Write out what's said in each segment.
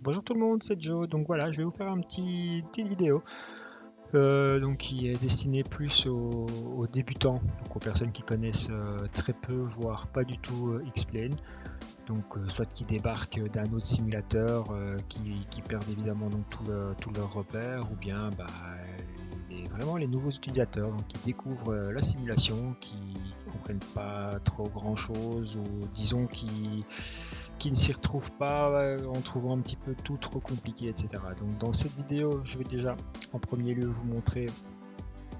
Bonjour tout le monde, c'est Joe. Donc voilà, je vais vous faire une petite vidéo donc qui est destinée plus aux débutants, donc aux personnes qui connaissent très peu, voire pas du tout X-Plane. Donc soit qui débarquent d'un autre simulateur, qui perdent évidemment donc tout leur repère, ou bien vraiment les nouveaux utilisateurs donc, qui découvrent la simulation, qui comprennent pas trop grand chose, ou disons qui ne s'y retrouvent pas en trouvant un petit peu tout trop compliqué, etc. Donc dans cette vidéo, je vais déjà en premier lieu vous montrer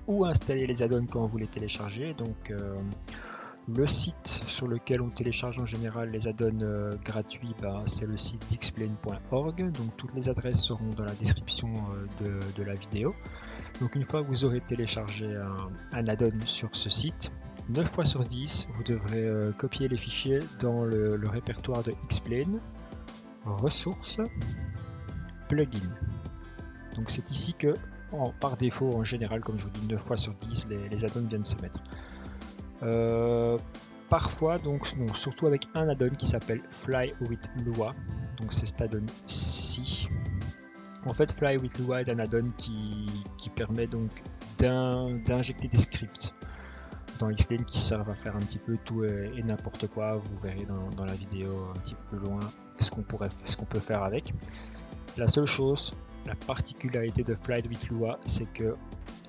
où installer les add-ons quand vous les téléchargez. Donc le site sur lequel on télécharge en général les add-ons gratuits, c'est le site dxplane.org. Donc toutes les adresses seront dans la description de la vidéo. Donc une fois que vous aurez téléchargé un add-on sur ce site, 9 fois sur 10, vous devrez copier les fichiers dans le répertoire de X-Plane, ressources, plugins. Donc c'est ici que, par défaut, en général, comme je vous dis, 9 fois sur 10, les add-ons viennent se mettre. Parfois, donc, surtout avec un add-on qui s'appelle Fly with Lua, donc c'est cet add-on-ci. En fait, Fly with Lua est un add-on qui permet donc d'injecter des scripts dans X-Plane qui servent à faire un petit peu tout et n'importe quoi. Vous verrez dans la vidéo un petit peu loin ce qu'on peut faire avec. La seule chose, la particularité de Fly with Lua, c'est que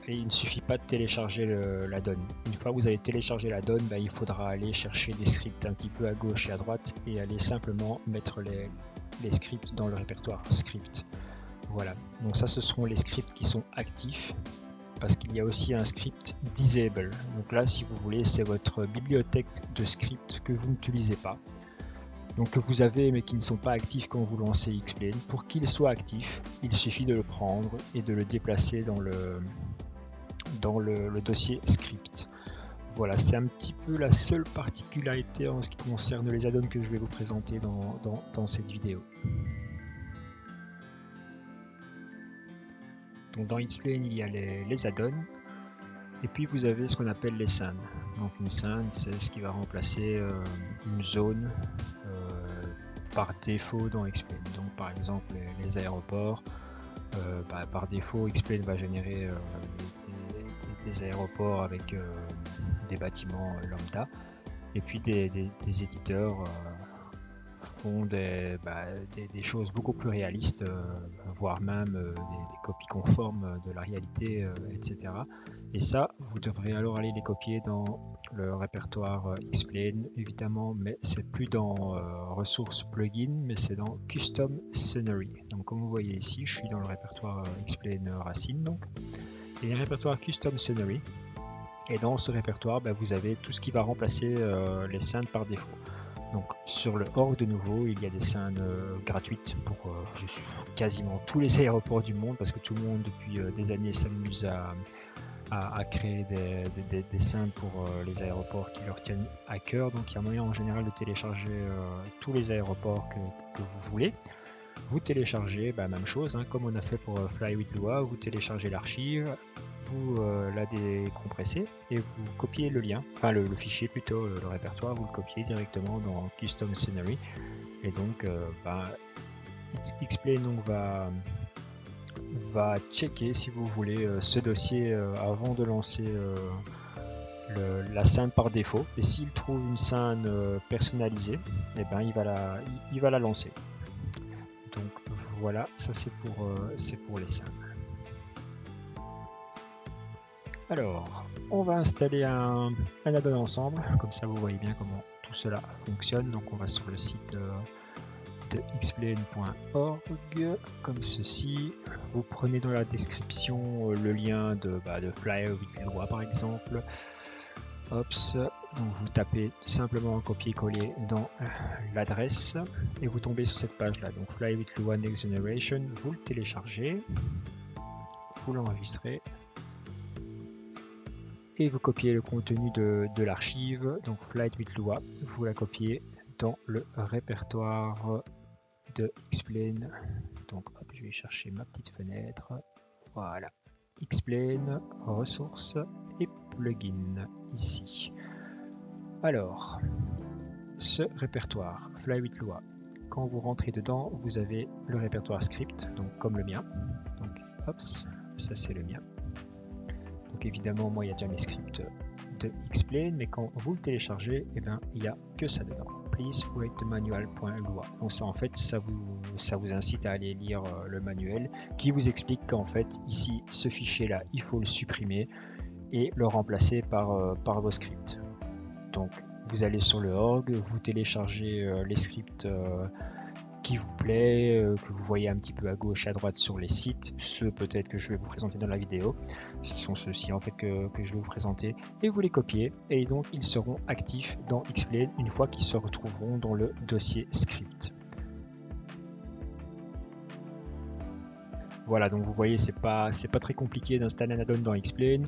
il ne suffit pas de télécharger l'add-on. Une fois que vous avez téléchargé l'add-on, il faudra aller chercher des scripts un petit peu à gauche et à droite et aller simplement mettre les scripts dans le répertoire script. Voilà, donc ça ce seront les scripts qui sont actifs, parce qu'il y a aussi un script disable. Donc là, si vous voulez, c'est votre bibliothèque de scripts que vous n'utilisez pas, donc que vous avez mais qui ne sont pas actifs quand vous lancez X-Plane. Pour qu'il soit actif, il suffit de le prendre et de le déplacer dans le dossier script. Voilà, c'est un petit peu la seule particularité en ce qui concerne les add-ons que je vais vous présenter dans cette vidéo. Donc dans X-Plane, il y a les add-ons, et puis vous avez ce qu'on appelle les scènes. Donc une scène, c'est ce qui va remplacer une zone par défaut dans X-Plane. Donc par exemple les aéroports, par défaut X-Plane va générer des aéroports avec des bâtiments lambda, et puis des éditeurs font des choses beaucoup plus réalistes, voire même des copies conformes de la réalité, etc. Et ça, vous devrez alors aller les copier dans le répertoire X-Plane, évidemment, mais c'est plus dans ressources plugins, mais c'est dans Custom Scenery. Donc comme vous voyez ici, je suis dans le répertoire X-Plane Racine, donc, et le répertoire Custom Scenery. Et dans ce répertoire, vous avez tout ce qui va remplacer les scènes par défaut. Donc sur le org de nouveau, il y a des scènes gratuites pour quasiment tous les aéroports du monde, parce que tout le monde depuis des années s'amuse à créer des scènes pour les aéroports qui leur tiennent à cœur. Donc il y a moyen en général de télécharger tous les aéroports que vous voulez. Vous téléchargez, même chose, comme on a fait pour Fly with Lua, vous téléchargez l'archive, vous la décompressez et vous copiez le lien, enfin le fichier plutôt, le répertoire, vous le copiez directement dans Custom Scenery. Et donc X-Plane donc va checker, si vous voulez, ce dossier avant de lancer la scène par défaut. Et s'il trouve une scène personnalisée, il va la lancer. Donc voilà, ça c'est pour les scènes. Alors, on va installer un add-on ensemble, comme ça vous voyez bien comment tout cela fonctionne. Donc on va sur le site de xplane.org, comme ceci. Vous prenez dans la description le lien de Fly with Lua par exemple. Ops, donc vous tapez simplement un copier-coller dans l'adresse et vous tombez sur cette page là. Donc Fly with Lua Next Generation, vous le téléchargez, vous l'enregistrez et vous copiez le contenu de l'archive. Donc Fly with Lua, vous la copiez dans le répertoire de X-Plane. Donc hop, je vais chercher ma petite fenêtre. Voilà, X-Plane, ressources et plugins ici. Alors, ce répertoire Fly with Lua, quand vous rentrez dedans, vous avez le répertoire script, donc comme le mien. Donc, hop, ça c'est le mien. Donc évidemment, moi il y a déjà mes scripts de Xplane, mais quand vous le téléchargez, eh ben, il n'y a que ça dedans. Please read the manual.lua. Donc ça, en fait, ça vous incite à aller lire le manuel qui vous explique qu'en fait, ici, ce fichier-là, il faut le supprimer et le remplacer par vos scripts. Donc, vous allez sur le org, vous téléchargez les scripts qui vous plaît, que vous voyez un petit peu à gauche, à droite sur les sites, ceux peut-être que je vais vous présenter dans la vidéo, ce sont ceux-ci en fait que je vais vous présenter, et vous les copiez, et donc ils seront actifs dans Xplane une fois qu'ils se retrouveront dans le dossier script. Voilà, donc vous voyez, c'est pas très compliqué d'installer un add-on dans Xplane.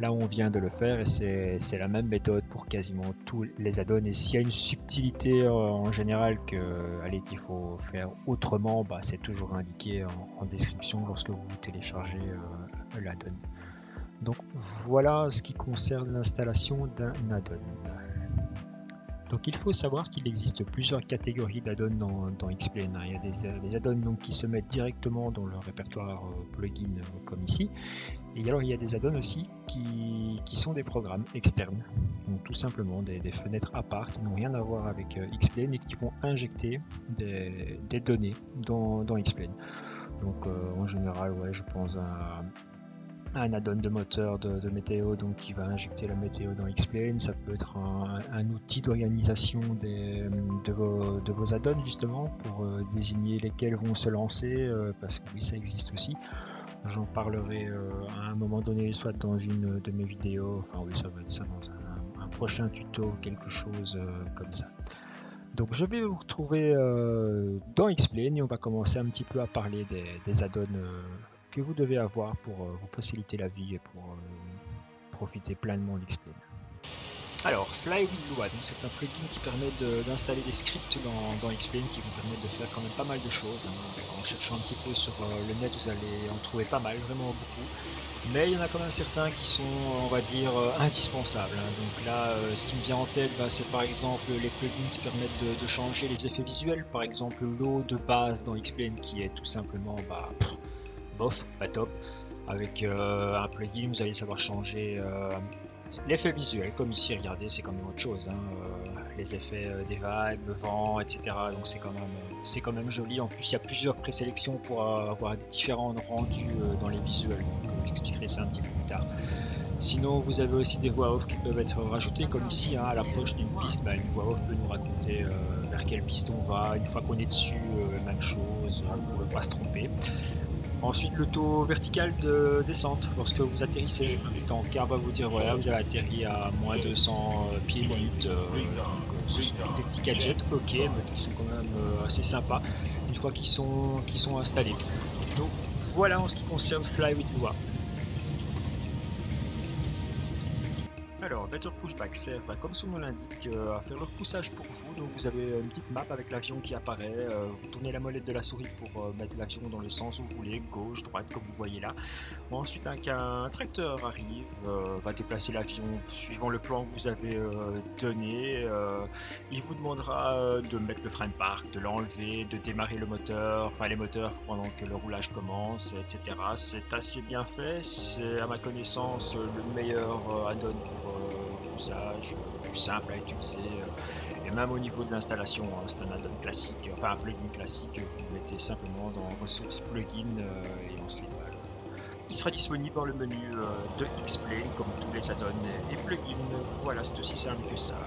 Là, on vient de le faire et c'est la même méthode pour quasiment tous les add-ons. Et s'il y a une subtilité en général qu'il faut faire autrement, bah, c'est toujours indiqué en description lorsque vous téléchargez l'add-on. Donc voilà ce qui concerne l'installation d'un add-on. Donc il faut savoir qu'il existe plusieurs catégories d'add-ons dans Xplane. Il y a des add-ons qui se mettent directement dans le répertoire plugin comme ici. Et alors il y a des add-ons aussi qui sont des programmes externes. Donc tout simplement des fenêtres à part qui n'ont rien à voir avec Xplane et qui vont injecter des données dans Xplane. Donc en général, ouais, je pense à un add-on de moteur de météo donc qui va injecter la météo dans Xplane. Ça peut être un outil d'organisation de vos add-ons justement pour désigner lesquels vont se lancer parce que oui, ça existe aussi. J'en parlerai à un moment donné, soit dans une de mes vidéos, enfin oui, ça va être ça dans un prochain tuto, quelque chose comme ça. Donc je vais vous retrouver dans Xplane et on va commencer un petit peu à parler des add-ons que vous devez avoir pour vous faciliter la vie et pour profiter pleinement d'Xplane. Alors, Fly with Lua, c'est un plugin qui permet d'installer des scripts dans Xplane qui vous permettent de faire quand même pas mal de choses. En cherchant un petit peu sur le net, vous allez en trouver pas mal, vraiment beaucoup. Mais il y en a quand même certains qui sont, on va dire, indispensables. Donc là, ce qui me vient en tête, c'est par exemple les plugins qui permettent de changer les effets visuels. Par exemple, l'eau de base dans Xplane qui est tout simplement bof, pas top. Avec un plugin, vous allez savoir changer l'effet visuel, comme ici, regardez, c'est quand même autre chose. Les effets des vagues, le vent, etc. Donc c'est quand même joli. En plus, il y a plusieurs présélections pour avoir des différents rendus dans les visuels. Donc j'expliquerai ça un petit peu plus tard. Sinon, vous avez aussi des voix off qui peuvent être rajoutées, comme ici, à l'approche d'une piste, une voix off peut nous raconter vers quelle piste on va. Une fois qu'on est dessus, même chose, on ne pourrait pas se tromper. Ensuite, le taux vertical de descente. Lorsque vous atterrissez, le encart va vous dire voilà, vous avez atterri à moins 200 pieds minutes. Ce sont tous des petits gadgets, ok, mais qui sont quand même assez sympas une fois qu'ils sont installés. Donc voilà en ce qui concerne Fly with Lua. Alors, Better Pushback sert, comme son nom l'indique, à faire le repoussage pour vous. Donc vous avez une petite map avec l'avion qui apparaît. Vous tournez la molette de la souris pour mettre l'avion dans le sens où vous voulez, gauche, droite, comme vous voyez là. Ensuite, un tracteur arrive, va déplacer l'avion suivant le plan que vous avez donné. Il vous demandera de mettre le frein de parc, de l'enlever, de démarrer le moteur, enfin les moteurs pendant que le roulage commence, etc. C'est assez bien fait. C'est à ma connaissance le meilleur add-on pour usage, plus simple à utiliser et même au niveau de l'installation, c'est un add-on classique, enfin un plugin classique, vous le mettez simplement dans ressources plugin et ensuite il sera disponible dans le menu de Xplane comme tous les add-ons et plugins. Voilà, c'est aussi simple que ça.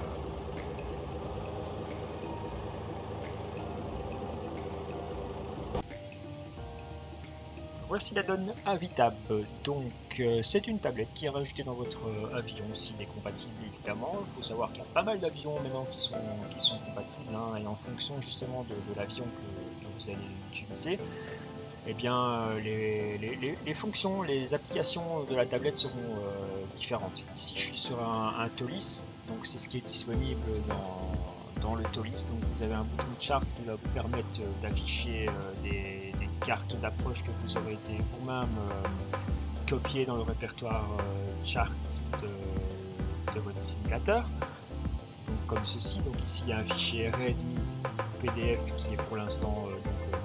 Voici l'add-on Avitab. Donc c'est une tablette qui est rajoutée dans votre avion s'il est compatible évidemment. Il faut savoir qu'il y a pas mal d'avions maintenant qui sont compatibles et en fonction justement de l'avion que vous allez utiliser, eh bien les fonctions, les applications de la tablette seront différentes. Ici je suis sur un Tolis, donc c'est ce qui est disponible dans le Tolis. Donc vous avez un bouton de charts qui va vous permettre d'afficher des cartes d'approche que vous aurez été vous-même copier dans le répertoire charts de votre simulateur. Donc comme ceci, donc ici il y a un fichier README PDF qui est pour l'instant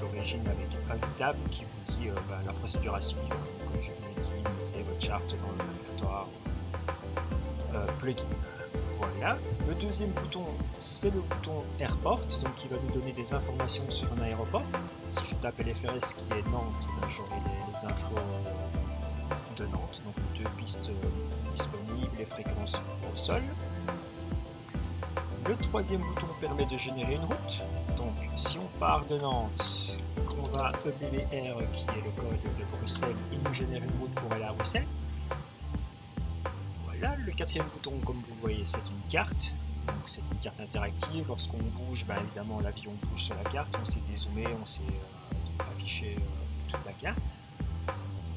d'origine avec un tab qui vous dit la procédure à suivre. Comme je vous l'ai dit, mettez votre charte dans le répertoire plugin. Voilà. Le deuxième bouton, c'est le bouton Airport, donc qui va nous donner des informations sur un aéroport. Si je tape LFRS qui est Nantes, j'aurai les infos de Nantes, donc 2 pistes disponibles, les fréquences au sol. Le troisième bouton permet de générer une route. Donc si on part de Nantes, qu'on va à EBBR qui est le code de Bruxelles, il nous génère une route pour aller à Bruxelles. Voilà, le quatrième bouton, comme vous le voyez, c'est une carte. Donc c'est une carte interactive. Lorsqu'on bouge, évidemment l'avion bouge sur la carte, on sait dézoomer, on sait afficher toute la carte.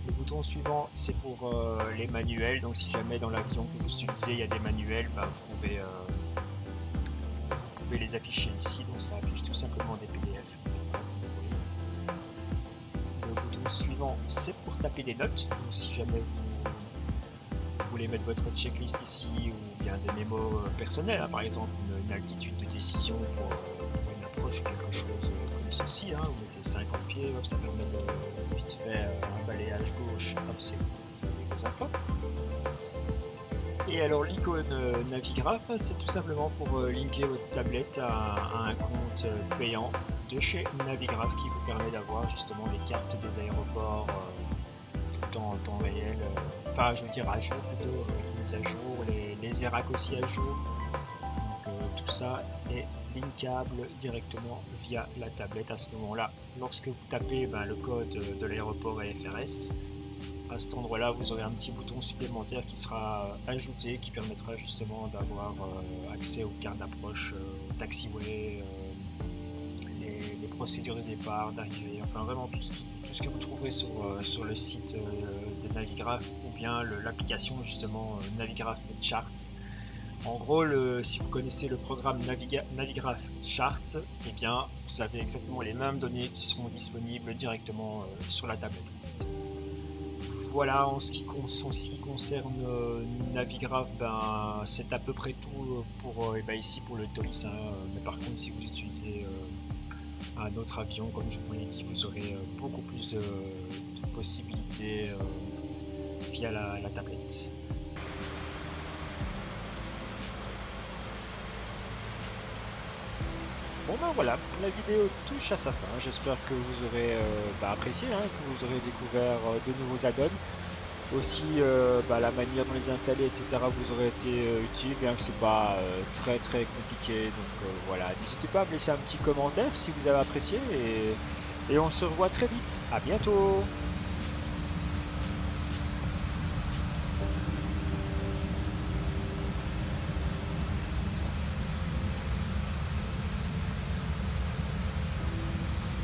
Le bouton suivant, c'est pour les manuels. Donc si jamais dans l'avion que vous utilisez, il y a des manuels, vous pouvez les afficher ici. Donc ça affiche tout simplement des PDF. Le bouton suivant, c'est pour taper des notes. Donc si jamais vous voulez mettre votre checklist ici ou bien des mémos personnels, par exemple une altitude de décision pour une approche ou quelque chose comme ceci, vous mettez 50 pieds, hop, ça permet de vite faire un balayage gauche, hop, c'est bon, vous avez vos infos. Et alors l'icône Navigraph, c'est tout simplement pour linker votre tablette à un compte payant de chez Navigraph qui vous permet d'avoir justement les cartes des aéroports tout en temps réel, enfin je veux dire à jour plutôt, mises à jour, les ERAC aussi à jour. Donc tout ça est linkable directement via la tablette à ce moment-là. Lorsque vous tapez le code de l'aéroport FRS, à cet endroit-là, vous aurez un petit bouton supplémentaire qui sera ajouté, qui permettra justement d'avoir accès aux cartes d'approche, taxiway, les procédures de départ, d'arrivée, enfin vraiment tout ce que vous trouverez sur le site de Navigraph ou bien l'application justement Navigraph Charts. En gros, si vous connaissez le programme Navigraph Charts, eh bien, vous avez exactement les mêmes données qui seront disponibles directement sur la tablette. En fait. Voilà, en ce qui concerne Navigraph, c'est à peu près tout pour ici pour le TOLIS. Mais par contre, si vous utilisez un autre avion, comme je vous l'ai dit, vous aurez beaucoup plus de possibilités via la tablette. Bon voilà, la vidéo touche à sa fin. J'espère que vous aurez apprécié, que vous aurez découvert de nouveaux add-ons. Aussi la manière dont les installer, etc. vous aurez été utile, bien que c'est pas très compliqué. Donc voilà, n'hésitez pas à me laisser un petit commentaire si vous avez apprécié et on se revoit très vite. À bientôt.